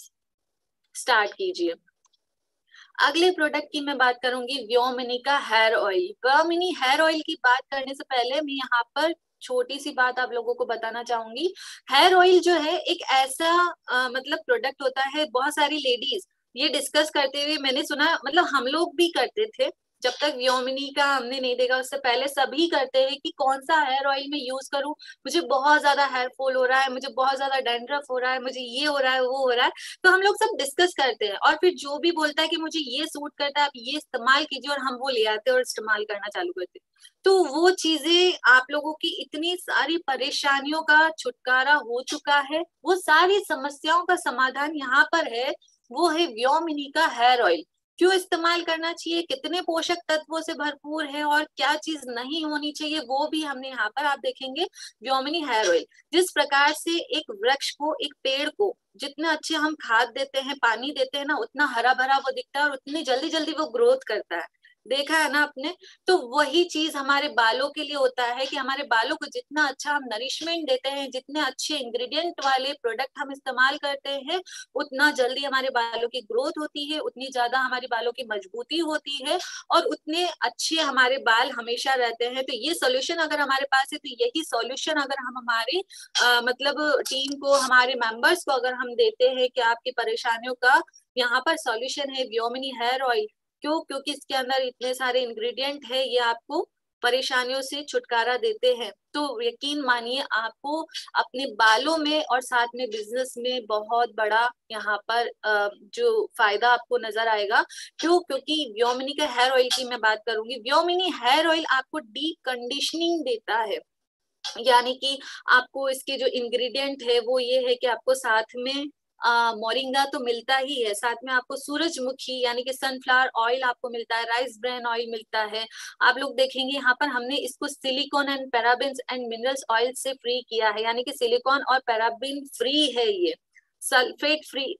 स्टार्ट कीजिए। अगले प्रोडक्ट की मैं बात करूंगी, व्योमिनी का हेयर ऑयल। व्योमिनी हेयर ऑयल की बात करने से पहले मैं यहाँ पर छोटी सी बात आप लोगों को बताना चाहूंगी। हेयर ऑयल जो है एक ऐसा मतलब प्रोडक्ट होता है, बहुत सारी लेडीज ये डिस्कस करते हुए मैंने सुना, मतलब हम लोग भी करते थे जब तक व्योमिनी का हमने नहीं देखा, उससे पहले सभी करते हैं कि कौन सा हेयर ऑयल मैं यूज करूं, मुझे बहुत ज्यादा हेयर फॉल हो रहा है, मुझे बहुत ज्यादा डैंड्रफ हो रहा है, मुझे ये हो रहा है, वो हो रहा है। तो हम लोग सब डिस्कस करते हैं और फिर जो भी बोलता है कि मुझे ये सूट करता है, आप ये इस्तेमाल कीजिए, और हम वो ले आते हैं और इस्तेमाल करना चालू करते हैं। तो वो चीजें आप लोगों की इतनी सारी परेशानियों का छुटकारा हो चुका है, वो सारी समस्याओं का समाधान यहाँ पर है। वो है व्योमिनी का हेयर ऑयल। क्यों इस्तेमाल करना चाहिए, कितने पोषक तत्वों से भरपूर है और क्या चीज नहीं होनी चाहिए, वो भी हमने यहाँ पर आप देखेंगे। व्योमिनी हेयर ऑयल जिस प्रकार से एक वृक्ष को, एक पेड़ को जितने अच्छे हम खाद देते हैं, पानी देते हैं ना, उतना हरा भरा वो दिखता है और उतनी जल्दी जल्दी वो ग्रोथ करता है। देखा है ना आपने? तो वही चीज हमारे बालों के लिए होता है कि हमारे बालों को जितना अच्छा हम नरिशमेंट देते हैं, जितने अच्छे इंग्रेडिएंट वाले प्रोडक्ट हम इस्तेमाल करते हैं, उतना जल्दी हमारे बालों की ग्रोथ होती है, उतनी ज्यादा हमारे बालों की मजबूती होती है और उतने अच्छे हमारे बाल हमेशा रहते हैं। तो ये सॉल्यूशन अगर हमारे पास है, तो यही सॉल्यूशन अगर हम हमारे मतलब टीम को, हमारे मेंबर्स को अगर हम देते हैं कि आपकी परेशानियों का यहाँ पर सॉल्यूशन है वियोमिनी हेयर ऑयल। क्यों? क्योंकि इसके अंदर इतने सारे इंग्रेडिएंट है, ये आपको परेशानियों से छुटकारा देते हैं। तो यकीन मानिए आपको अपने बालों में और साथ में बिजनेस में बहुत बड़ा यहाँ पर जो फायदा आपको नजर आएगा। क्यों? क्योंकि व्योमिनी के हेयर ऑयल की मैं बात करूंगी। व्योमिनी हेयर ऑयल आपको डीप कंडीशनिंग देता है, यानी कि आपको इसके जो इंग्रेडिएंट है वो ये है कि आपको साथ में मोरिंगा तो मिलता ही है, साथ में आपको सूरजमुखी यानी कि सनफ्लावर ऑयल आपको मिलता है, राइस ब्रान ऑयल मिलता है। आप लोग देखेंगे यहाँ पर हमने इसको silicon and parabens and minerals oil से फ्री किया है, यानी कि सिलिकॉन और पैराबिन फ्री है ये, sulphate free,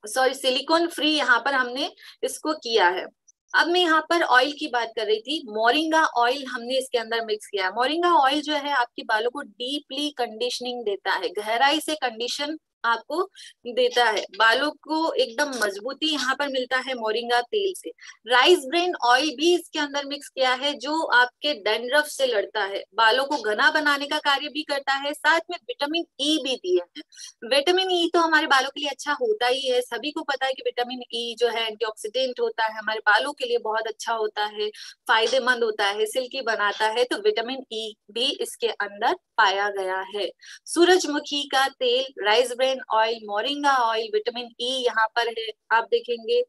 sorry silicon free यहाँ पर हमने इसको किया है। अब मैं यहाँ पर ऑयल की बात कर रही थी, मोरिंगा ऑयल हमने इसके अंदर मिक्स किया है। मोरिंगा ऑयल जो है आपके बालों को डीपली कंडीशनिंग देता है, गहराई से कंडीशन आपको देता है, बालों को एकदम मजबूती यहाँ पर मिलता है मोरिंगा तेल से। राइस ब्रेन ऑयल भी इसके अंदर मिक्स किया है, जो आपके डैंड्रफ से लड़ता है, बालों को घना बनाने का कार्य भी करता है, साथ में विटामिन ई भी दिया है। विटामिन ई तो हमारे बालों के लिए अच्छा होता ही है, सभी को पता है कि विटामिन ई जो है एंटीऑक्सीडेंट होता है, हमारे बालों के लिए बहुत अच्छा होता है, फायदेमंद होता है, सिल्की बनाता है। तो विटामिन ई भी इसके अंदर पाया गया है। सूरजमुखी का तेल, rice bran oil, moringa oil, vitamin E यहाँ पर है। आप देखेंगे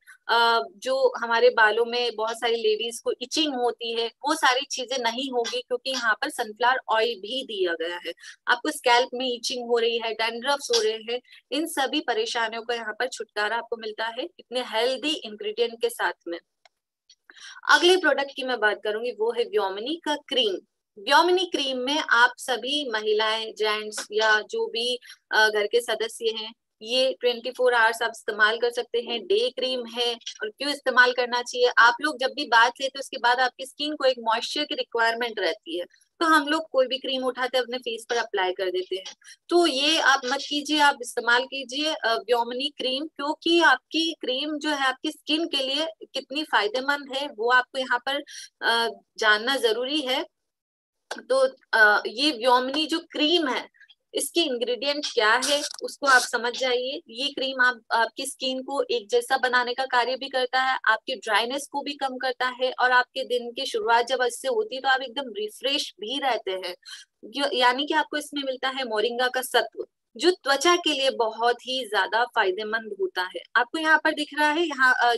जो हमारे बालों में बहुत सारी लेडीज को इचिंग होती है, वो सारी चीजें नहीं होगी, क्योंकि यहाँ पर सनफ्लावर ऑयल भी दिया गया है। आपको स्कैल्प में इचिंग हो रही है, डैंड्रफ्स हो रहे हैं, इन सभी परेशानियों का यहाँ पर छुटकारा आपको मिलता है इतने हेल्दी इंग्रेडिएंट के साथ में। अगले प्रोडक्ट की मैं बात करूंगी, वो है व्योमिनी का क्रीम। व्योमिनी क्रीम में आप सभी महिलाएं, जेंट्स या जो भी घर के सदस्य हैं, ये 24 आवर्स आप इस्तेमाल कर सकते हैं। डे क्रीम है। और क्यों इस्तेमाल करना चाहिए? आप लोग जब भी बात लेते हो उसके बाद आपकी स्किन को एक मॉइस्चर की रिक्वायरमेंट रहती है, तो हम लोग कोई भी क्रीम उठाते हैं अपने फेस पर अप्लाई कर देते हैं। तो ये आप मत कीजिए, आप इस्तेमाल कीजिए व्योमिनी क्रीम, क्योंकि आपकी क्रीम जो है आपकी स्किन के लिए कितनी फायदेमंद है वो आपको यहाँ पर जानना जरूरी है। तो ये व्योमिनी जो क्रीम है, इसके इंग्रेडिएंट क्या है उसको आप समझ जाइए। ये क्रीम आपकी स्किन को एक जैसा बनाने का कार्य भी करता है, आपके ड्राइनेस को भी कम करता है, और आपके दिन की शुरुआत जब इससे होती है तो आप एकदम रिफ्रेश भी रहते हैं। यानी कि आपको इसमें मिलता है मोरिंगा का सत्व, जो त्वचा के लिए बहुत ही ज्यादा फायदेमंद होता है। आपको यहाँ पर दिख रहा है, यहाँ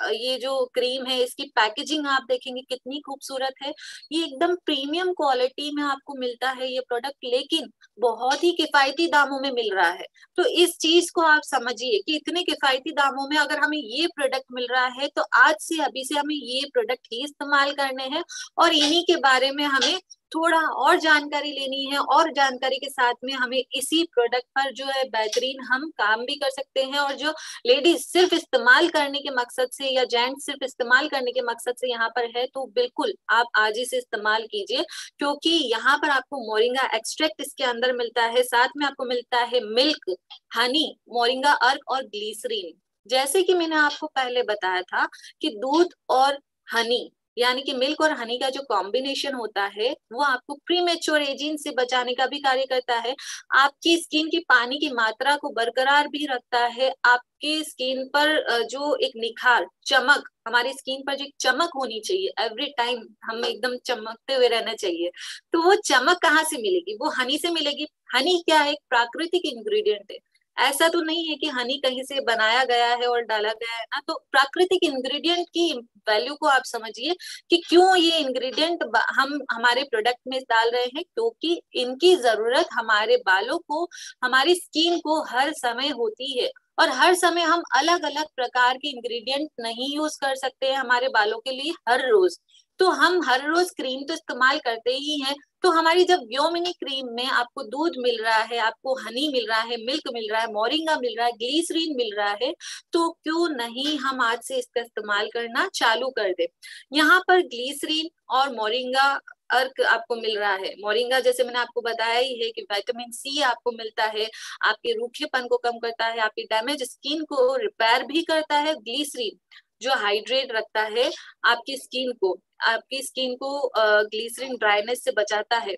ये जो क्रीम है इसकी पैकेजिंग आप देखेंगे कितनी खूबसूरत है। ये एकदम प्रीमियम क्वालिटी में आपको मिलता है ये प्रोडक्ट, लेकिन बहुत ही किफायती दामों में मिल रहा है। तो इस चीज को आप समझिए कि इतने किफायती दामों में अगर हमें ये प्रोडक्ट मिल रहा है, तो आज से अभी से हमें ये प्रोडक्ट ही इस्तेमाल करने हैं, और इन्हीं के बारे में हमें थोड़ा और जानकारी लेनी है, और जानकारी के साथ में हमें इसी प्रोडक्ट पर जो है बेहतरीन हम काम भी कर सकते हैं। और जो लेडीज सिर्फ इस्तेमाल करने के मकसद से या जेंट्स सिर्फ इस्तेमाल करने के मकसद से यहाँ पर है, तो बिल्कुल आप आज ही से इस्तेमाल कीजिए, क्योंकि यहाँ पर आपको मोरिंगा एक्सट्रैक्ट इसके अंदर मिलता है, साथ में आपको मिलता है मिल्क, हनी, मोरिंगा अर्क और ग्लीसरीन। जैसे कि मैंने आपको पहले बताया था कि दूध और हनी यानी कि मिल्क और हनी का जो कॉम्बिनेशन होता है वो आपको प्रीमेच्योर एजिंग से बचाने का भी कार्य करता है, आपकी स्किन की पानी की मात्रा को बरकरार भी रखता है, आपकी स्किन पर जो एक निखार, चमक, हमारी स्किन पर जो एक चमक होनी चाहिए, एवरी टाइम हम एकदम चमकते हुए रहना चाहिए, तो वो चमक कहाँ से मिलेगी? वो हनी से मिलेगी। हनी क्या है? एक प्राकृतिक इंग्रेडिएंट है। ऐसा तो नहीं है कि हनी कहीं से बनाया गया है और डाला गया है ना। तो प्राकृतिक इंग्रेडिएंट की वैल्यू को आप समझिए कि क्यों ये इंग्रेडिएंट हम हमारे प्रोडक्ट में डाल रहे हैं, क्योंकि इनकी जरूरत हमारे बालों को, हमारी स्किन को हर समय होती है, और हर समय हम अलग अलग प्रकार के इंग्रेडिएंट नहीं यूज कर सकते हैं हमारे बालों के लिए हर रोज। तो हम हर रोज क्रीम तो इस्तेमाल करते ही हैं, तो हमारी जब व्योमिनी क्रीम में आपको दूध मिल रहा है, आपको हनी मिल रहा है, मिल्क मिल रहा है, मोरिंगा मिल रहा है, ग्लिसरीन मिल रहा है, तो क्यों नहीं हम आज से इसका इस्तेमाल करना चालू कर दे। यहाँ पर ग्लिसरीन और मोरिंगा अर्क आपको मिल रहा है। मोरिंगा जैसे मैंने आपको बताया ही है कि विटामिन सी आपको मिलता है, आपके रूखेपन को कम करता है, आपकी डैमेज स्किन को रिपेयर भी करता है। ग्लिसरीन जो हाइड्रेट रखता है आपकी स्किन को, आपकी स्किन को ग्लिसरीन ड्राइनेस से बचाता है।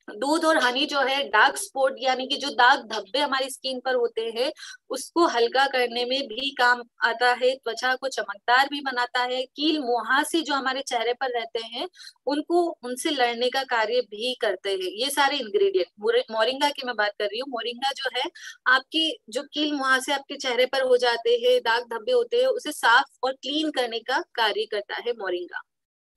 दूध और हनी जो है डार्क स्पॉट यानी कि जो दाग धब्बे हमारी स्किन पर होते हैं उसको हल्का करने में भी काम आता है, त्वचा को चमकदार भी बनाता है, कील मुहासे जो हमारे चेहरे पर रहते हैं उनको उनसे लड़ने का कार्य भी करते हैं। ये सारे इंग्रेडिएंट मोरिंगा की मैं बात कर रही हूँ। मोरिंगा जो है आपकी जो कील मुहासे आपके चेहरे पर हो जाते हैं, दाग धब्बे होते हैं, उसे साफ और क्लीन करने का कार्य करता है मोरिंगा।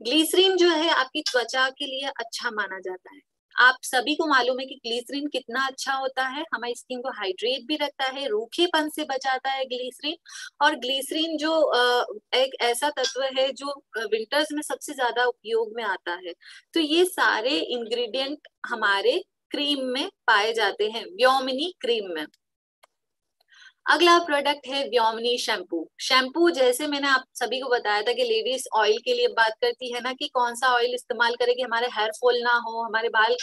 ग्लिसरीन जो है आपकी त्वचा के लिए अच्छा माना जाता है। आप सभी को मालूम है कि ग्लिसरीन कितना अच्छा होता है, हमारी स्किन को हाइड्रेट भी रखता है, रूखेपन से बचाता है ग्लिसरीन। और ग्लिसरीन जो एक ऐसा तत्व है जो विंटर्स में सबसे ज्यादा उपयोग में आता है। तो ये सारे इंग्रेडिएंट हमारे क्रीम में पाए जाते हैं, व्योमिनी क्रीम में। अगला प्रोडक्ट है व्योमिनी शैम्पू। शैम्पू जैसे मैंने आप सभी को बताया था कि लेडीज ऑयल के लिए बात करती है ना कि कौन सा ऑयल इस्तेमाल करें कि हमारे हेयर फॉल ना हो, हमारे बाल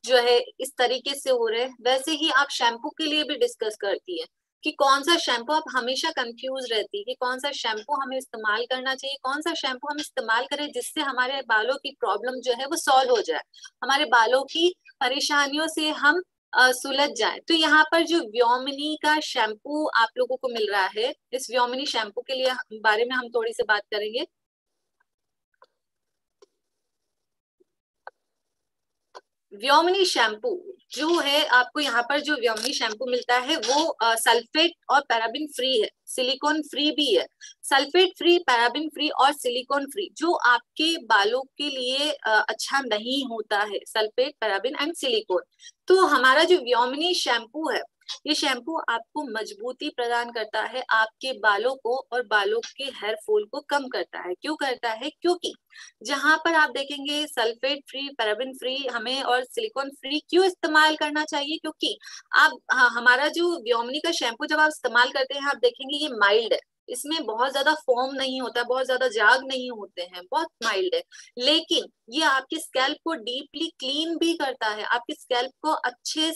जो है इस तरीके से हो रहे हैं, वैसे ही आप शैम्पू के लिए भी डिस्कस करती है कि कौन सा शैम्पू। आप हमेशा कंफ्यूज रहती है कि कौन सा शैम्पू हमें इस्तेमाल करना चाहिए, कौन सा शैम्पू हम इस्तेमाल करें जिससे हमारे बालों की प्रॉब्लम जो है वो सॉल्व हो जाए, हमारे बालों की परेशानियों से हम सुलझ जाए। तो यहाँ पर जो व्योमिनी का शैम्पू आप लोगों को मिल रहा है, इस व्योमिनी शैम्पू के लिए बारे में हम थोड़ी सी बात करेंगे। व्योमिनी शैम्पू जो है आपको यहाँ पर जो व्योमिनी शैम्पू मिलता है वो सल्फेट और पैराबिन फ्री है, सिलिकॉन फ्री भी है। सल्फेट फ्री, पैराबिन फ्री और सिलिकॉन फ्री जो आपके बालों के लिए अच्छा नहीं होता है, सल्फेट, पैराबिन एंड सिलिकॉन। तो हमारा जो व्योमिनी शैम्पू है, ये शैम्पू आपको मजबूती प्रदान करता है, आपके बालों को और बालों के हेयर फॉल को कम करता है। क्यों करता है? क्योंकि जहां पर आप देखेंगे सल्फेट फ्री, पैराबिन फ्री हमें और सिलिकॉन फ्री क्यों इस्तेमाल करना चाहिए, क्योंकि आप हमारा जो व्योमिनी का शैम्पू जब आप इस्तेमाल करते हैं आप देखेंगे ये माइल्ड है, इसमें बहुत ज्यादा फोम नहीं होता, बहुत ज्यादा जाग नहीं होते हैं, बहुत माइल्ड है। लेकिन ये आपके स्कैल्प को डीपली क्लीन भी करता है, आपके स्कैल्प को अच्छे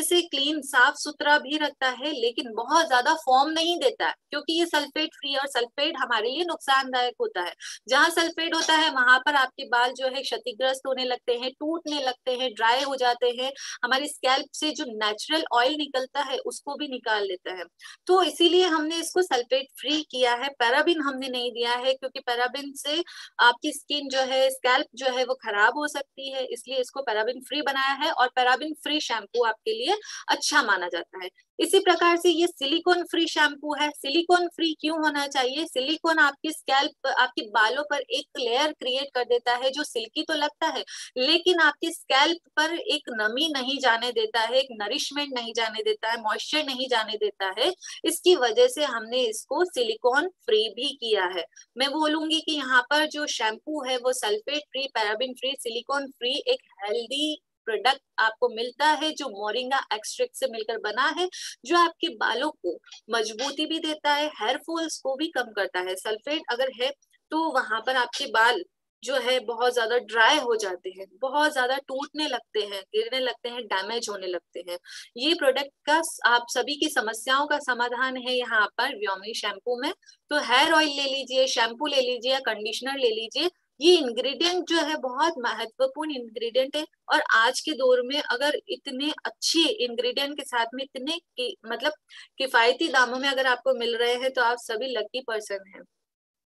से क्लीन साफ सुथरा भी रखता है, लेकिन बहुत ज्यादा फॉर्म नहीं देता है क्योंकि ये सल्फेट फ्री और सल्फेट हमारे लिए नुकसानदायक होता है। जहां सल्फेट होता है वहां पर आपके बाल जो है क्षतिग्रस्त होने लगते हैं, टूटने लगते हैं, ड्राई हो जाते हैं, हमारे स्कैल्प से जो नेचुरल ऑयल निकलता है उसको भी निकाल लेता है। तो इसीलिए हमने इसको सल्फेट फ्री किया है, पैराबिन हमने नहीं दिया है क्योंकि पैराबिन से आपकी स्किन जो है, स्कैल्प जो है वो खराब हो सकती है, इसलिए इसको पैराबिन फ्री बनाया है और पैराबिन फ्री शैम्पू आपके लिए अच्छा माना जाता है। इसी प्रकार से ये सिलिकॉन फ्री शैम्पू है। सिलिकॉन फ्री क्यों होना चाहिए? सिलिकॉन आपकी स्कैल्प, आपके बालों पर एक लेयर क्रिएट कर देता है जो सिल्की तो लगता है लेकिन आपके स्कैल्प पर एक नमी नहीं जाने देता है, एक नरिशमेंट नहीं जाने देता है, मॉइस्चर नहीं जाने देता है। इसकी वजह से हमने इसको सिलिकॉन फ्री भी किया है। मैं बोलूंगी कि यहाँ पर जो शैम्पू है वो sulphate free, paraben free, silicon free एक हेल्दी प्रोडक्ट आपको मिलता है जो मोरिंगा एक्सट्रैक्ट से मिलकर बना है, जो आपके बालों को मजबूती भी देता है, हेयर फॉल्स को भी कम करता है। सल्फेट अगर है तो वहां पर आपके बाल जो है बहुत ज्यादा ड्राई हो जाते हैं, बहुत ज्यादा टूटने लगते हैं, गिरने लगते हैं, डैमेज होने लगते हैं। ये प्रोडक्ट का आप सभी की समस्याओं का समाधान है यहाँ पर व्योमिनी शैम्पू में। तो हेयर ऑयल ले लीजिए, शैम्पू ले लीजिए या कंडीशनर ले लीजिए, ये इंग्रेडिएंट जो है बहुत महत्वपूर्ण इंग्रेडिएंट है। और आज के दौर में अगर इतने अच्छे इंग्रेडिएंट के साथ में इतने मतलब किफायती दामों में अगर आपको मिल रहे हैं तो आप सभी लकी पर्सन हैं।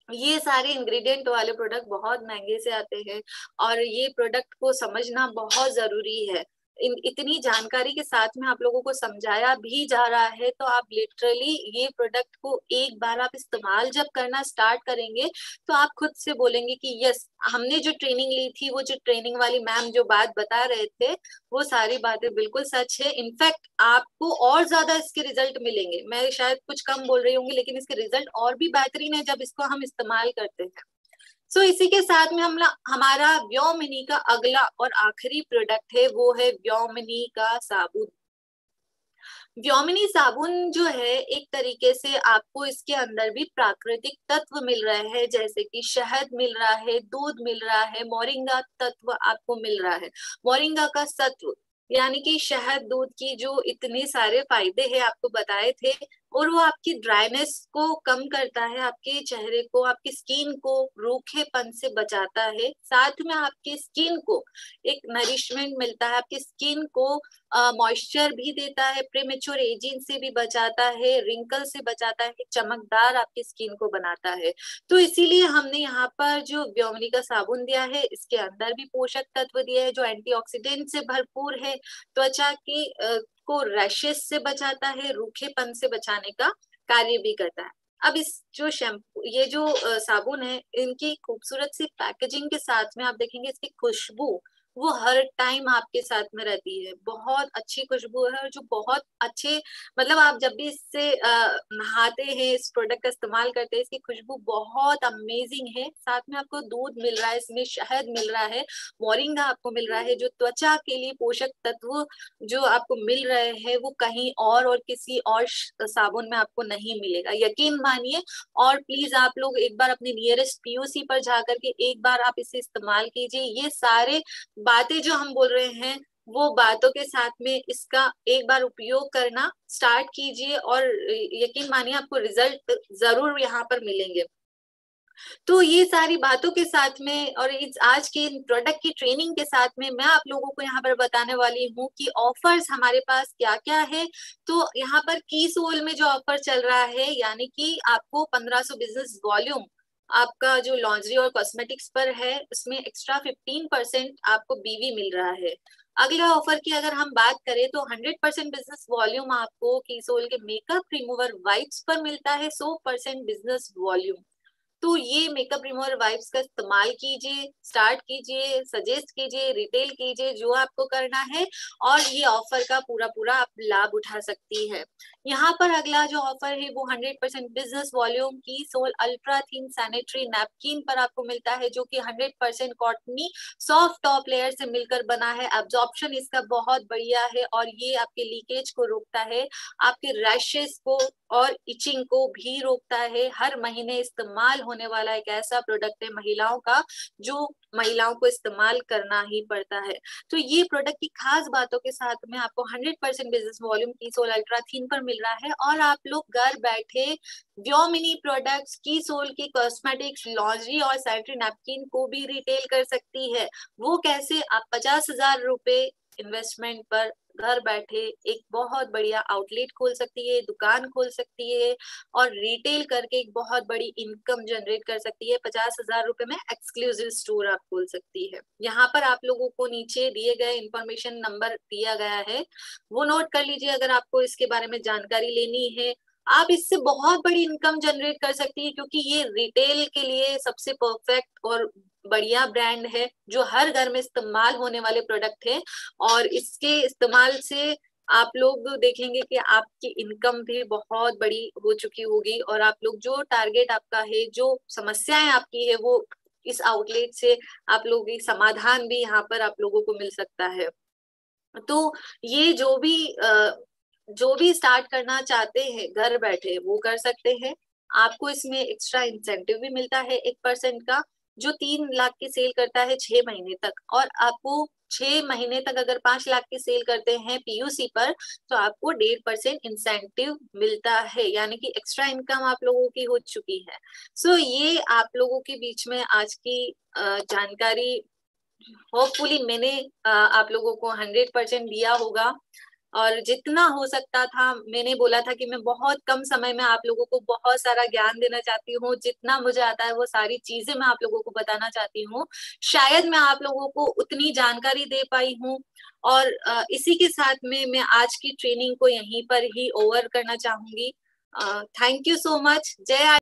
ये सारे इंग्रेडिएंट वाले प्रोडक्ट बहुत महंगे से आते हैं और ये प्रोडक्ट को समझना बहुत जरूरी है। इतनी जानकारी के साथ में आप लोगों को समझाया भी जा रहा है तो आप लिटरली ये प्रोडक्ट को एक बार आप इस्तेमाल जब करना स्टार्ट करेंगे तो आप खुद से बोलेंगे कि यस, हमने जो ट्रेनिंग ली थी, वो जो ट्रेनिंग वाली मैम जो बात बता रहे थे वो सारी बातें बिल्कुल सच है। इनफैक्ट आपको और ज्यादा इसके रिजल्ट मिलेंगे। मैं शायद कुछ कम बोल रही होंगी लेकिन इसके रिजल्ट और भी बेहतरीन है जब इसको हम इस्तेमाल करते हैं। सो इसी के साथ में हमारा व्योमिनी का अगला और आखिरी प्रोडक्ट है, वो है व्योमिनी का साबुन। व्योमिनी साबुन जो है, एक तरीके से आपको इसके अंदर भी प्राकृतिक तत्व मिल रहे हैं, जैसे कि शहद मिल रहा है, दूध मिल रहा है, मोरिंगा तत्व आपको मिल रहा है। मोरिंगा का सत्व यानी कि शहद दूध की जो इतने सारे फायदे हैं आपको बताए थे, और वो आपकी ड्राइनेस को कम करता है, आपके चेहरे को, आपकी स्किन को रूखेपन से बचाता है, साथ में आपकी स्किन को एक नरिशमेंट मिलता है, आपकी स्किन को मॉइस्चर भी देता है, प्रीमेच्योर एजिंग से भी बचाता है, रिंकल से बचाता है, चमकदार आपकी स्किन को बनाता है। तो इसीलिए हमने यहाँ पर जो व्योमिनी का साबुन दिया है, इसके अंदर भी पोषक तत्व दिए है जो एंटीऑक्सीडेंट से भरपूर है, त्वचा की को रैशेस से बचाता है, रूखेपन से बचाने का कार्य भी करता है। अब इस जो शैम्पू, ये जो साबुन है, इनकी खूबसूरत सी पैकेजिंग के साथ में आप देखेंगे इसकी खुशबू वो हर टाइम आपके साथ में रहती है। बहुत अच्छी खुशबू है, और जो बहुत अच्छे, मतलब आप जब भी इससे नहाते हैं, इस प्रोडक्ट का इस्तेमाल करते हैं, इसकी खुशबू बहुत अमेजिंग है। साथ में आपको दूध मिल रहा है, इसमें शहद मिल रहा है, मोरिंगा आपको मिल रहा है, जो त्वचा के लिए पोषक तत्व जो आपको मिल रहे हैं वो कहीं और किसी और साबुन में आपको नहीं मिलेगा, यकीन मानिए। और प्लीज आप लोग एक बार अपने नियरेस्ट पीयूसी पर जाकर के एक बार आप इसे इस्तेमाल कीजिए। ये सारे बातें जो हम बोल रहे हैं, वो बातों के साथ में इसका एक बार उपयोग करना स्टार्ट कीजिए, और यकीन मानिए आपको रिजल्ट जरूर यहाँ पर मिलेंगे। तो ये सारी बातों के साथ में और इस आज के प्रोडक्ट की ट्रेनिंग के साथ में मैं आप लोगों को यहाँ पर बताने वाली हूँ कि ऑफर्स हमारे पास क्या क्या है। तो यहाँ पर की सोल में जो ऑफर चल रहा है, यानी कि आपको 1500 बिजनेस वॉल्यूम आपका जो लॉन्ड्री और कॉस्मेटिक्स पर है, उसमें एक्स्ट्रा 15% आपको बीवी मिल रहा है। अगला ऑफर की अगर हम बात करें तो 100% बिजनेस वॉल्यूम आपको की सोल के मेकअप रिमूवर वाइप्स पर मिलता है, 100% बिजनेस वॉल्यूम। तो ये मेकअप रिमूवर वाइप्स का इस्तेमाल कीजिए, स्टार्ट कीजिए, सजेस्ट कीजिए, रिटेल कीजिए, जो आपको करना है, और ये ऑफर का पूरा पूरा आप लाभ उठा सकती है। यहाँ पर अगला जो ऑफर है वो 100% बिजनेस वॉल्यूम की sole ultra thin sanitary napkin पर आपको मिलता है, जो कि 100% कॉटनी सॉफ्ट टॉप लेयर से मिलकर बना है। एब्जॉर्प्शन इसका बहुत बढ़िया है, और ये आपके लीकेज को रोकता है, आपके रैशेस को और इचिंग को भी रोकता है। हर महीने इस्तेमाल होने वाला एक ऐसा प्रोडक्ट है महिलाओं का, जो महिलाओं को इस्तेमाल करना ही पड़ता है। तो ये प्रोडक्ट की खास बातों के साथ में आपको 100% बिजनेस वॉल्यूम की सोल अल्ट्रा थीन पर मिल रहा है, और आप लोग घर बैठे व्योमिनी प्रोडक्ट्स की सोल की कॉस्मेटिक्स, लॉन्ड्री और सैनिटरी नैपकिन को भी रिटेल कर सकती है। वो कैसे? आप 50,000 रुपए इन्वेस्टमेंट पर घर बैठे एक बहुत बढ़िया आउटलेट खोल सकती है, दुकान खोल सकती है, और रिटेल करके एक बहुत बड़ी इनकम जनरेट कर सकती है। 50,000 रुपए में एक्सक्लूसिव स्टोर आप खोल सकती है। यहाँ पर आप लोगों को नीचे दिए गए इंफॉर्मेशन नंबर दिया गया है, वो नोट कर लीजिए अगर आपको इसके बारे में जानकारी लेनी है। आप इससे बहुत बड़ी इनकम जनरेट कर सकती है, क्योंकि ये रिटेल के लिए सबसे परफेक्ट और बढ़िया ब्रांड है, जो हर घर में इस्तेमाल होने वाले प्रोडक्ट है, और इसके इस्तेमाल से आप लोग देखेंगे कि आपकी इनकम भी बहुत बड़ी हो चुकी होगी, और आप लोग जो टारगेट आपका है, जो समस्याएं आपकी है, वो इस आउटलेट से आप लोगों की समाधान भी यहाँ पर आप लोगों को मिल सकता है। तो ये जो भी स्टार्ट करना चाहते हैं घर बैठे वो कर सकते हैं। आपको इसमें एक्स्ट्रा इंसेंटिव भी मिलता है 1% का, जो 3 लाख की सेल करता है 6 महीने तक, और आपको 6 महीने तक अगर 5 लाख की सेल करते हैं पीयूसी पर, तो आपको 1.5% इंसेंटिव मिलता है, यानी कि एक्स्ट्रा इनकम आप लोगों की हो चुकी है। सो ये आप लोगों के बीच में आज की जानकारी, होपफुली मैंने आप लोगों को 100% दिया होगा, और जितना हो सकता था मैंने बोला था कि मैं बहुत कम समय में आप लोगों को बहुत सारा ज्ञान देना चाहती हूँ। जितना मुझे आता है वो सारी चीजें मैं आप लोगों को बताना चाहती हूँ। शायद मैं आप लोगों को उतनी जानकारी दे पाई हूँ, और इसी के साथ में मैं आज की ट्रेनिंग को यहीं पर ही ओवर करना चाहूंगी। Thank you so much. जय